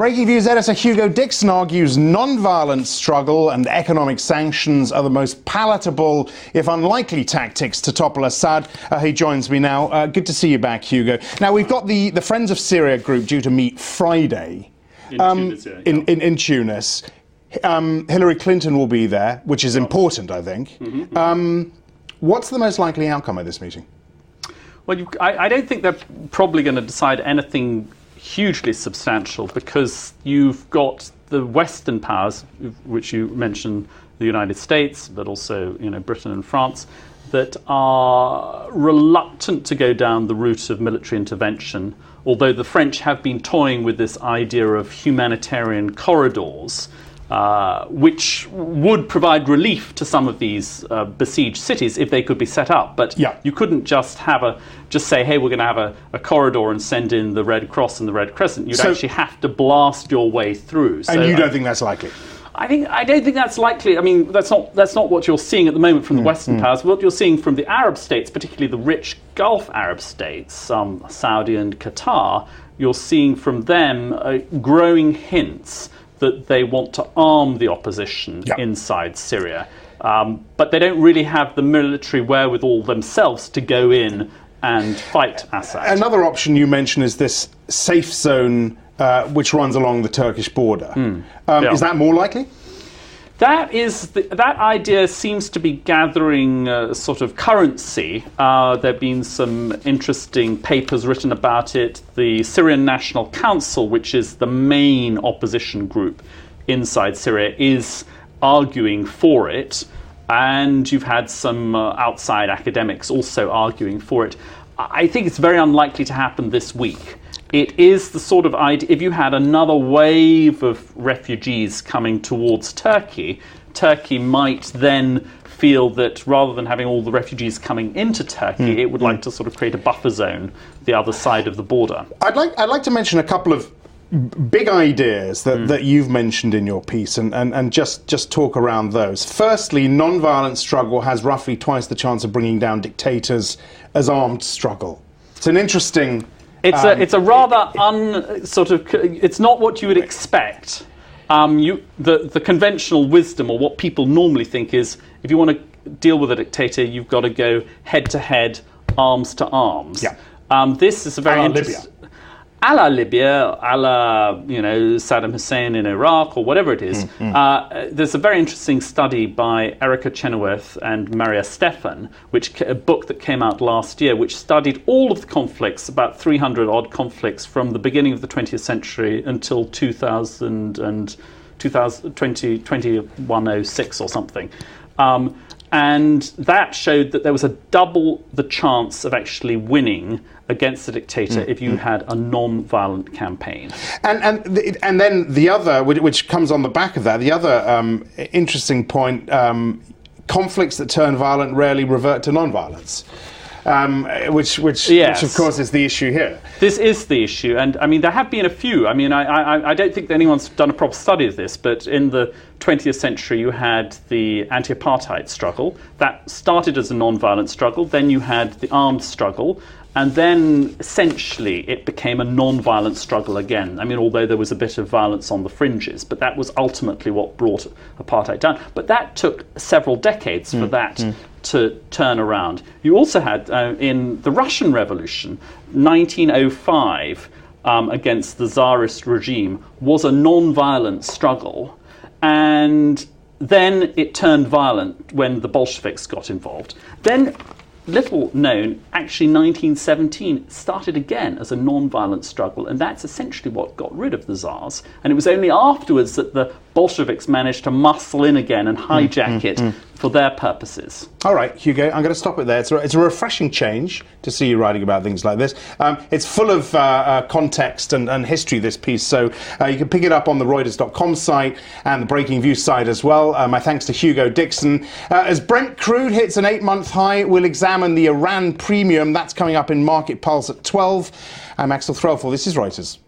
Breakingviews editor Hugo Dixon argues non-violent struggle and economic sanctions are the most palatable, if unlikely, tactics to topple Assad. He joins me now. Good to see you back, Hugo. Now, we've got the Friends of Syria group due to meet Friday in Tunis. Hillary Clinton will be there, which is important, I think. What's the most likely outcome of this meeting? Well, I don't think they're probably going to decide anything hugely substantial, because you've got the Western powers, which you mentioned, the United States, but also Britain and France, that are reluctant to go down the route of military intervention, although the French have been toying with this idea of humanitarian corridors, which would provide relief to some of these besieged cities if they could be set up. But you couldn't just say, hey, we're going to have a corridor and send in the Red Cross and the Red Crescent. You'd actually have to blast your way through. And you don't think that's likely? I don't think that's likely. I mean, that's not what you're seeing at the moment from the Western powers. What you're seeing from the Arab states, particularly the rich Gulf Arab states, Saudi and Qatar, you're seeing from them growing hints that they want to arm the opposition inside Syria. But they don't really have the military wherewithal themselves to go in and fight Assad. Another option you mentioned is this safe zone which runs along the Turkish border. Is that more likely? That idea seems to be gathering sort of currency. There have been some interesting papers written about it. The Syrian National Council, which is the main opposition group inside Syria, is arguing for it. And you've had some outside academics also arguing for it. I think it's very unlikely to happen this week. It is the sort of idea, if you had another wave of refugees coming towards Turkey, Turkey might then feel that rather than having all the refugees coming into Turkey, it would like to sort of create a buffer zone the other side of the border. I'd like to mention a couple of big ideas that you've mentioned in your piece and just talk around those. Firstly, non-violent struggle has roughly twice the chance of bringing down dictators as armed struggle. It's an interesting... It's a rather it's not what you would expect. The conventional wisdom, or what people normally think, is if you want to deal with a dictator, you've got to go head to head, arms to arms. This is a very interesting... A la Libya, a la Saddam Hussein in Iraq, or whatever it is. There's a very interesting study by Erica Chenoweth and Maria Stephan, a book that came out last year, which studied all of the conflicts, about 300 odd conflicts from the beginning of the 20th century until 2106 or something. And that showed that there was a double the chance of actually winning against the dictator if you had a non-violent campaign. And then the other, which comes on the back of that, the other interesting point, conflicts that turn violent rarely revert to non-violence. Which of course is the issue here. This is the issue, and I mean there have been a few. I mean I don't think that anyone's done a proper study of this, but in the 20th century you had the anti-apartheid struggle that started as a non-violent struggle. Then you had the armed struggle, and then essentially it became a non-violent struggle again. I mean, although there was a bit of violence on the fringes, but that was ultimately what brought apartheid down. But that took several decades for that to turn around. You also had, in the Russian Revolution, 1905, against the Tsarist regime, was a non-violent struggle. And then it turned violent when the Bolsheviks got involved. Then, little known, actually 1917 started again as a non-violent struggle, and that's essentially what got rid of the Tsars. And it was only afterwards that the Bolsheviks managed to muscle in again and hijack it for their purposes. All right, Hugo, I'm going to stop it there. It's a refreshing change to see you writing about things like this. It's full of context and history, this piece, so you can pick it up on the Reuters.com site and the Breakingviews site as well. My thanks to Hugo Dixon. As Brent crude hits an 8-month high, we'll examine the Iran premium. That's coming up in Market Pulse at 12. I'm Axel Threlfall. This is Reuters.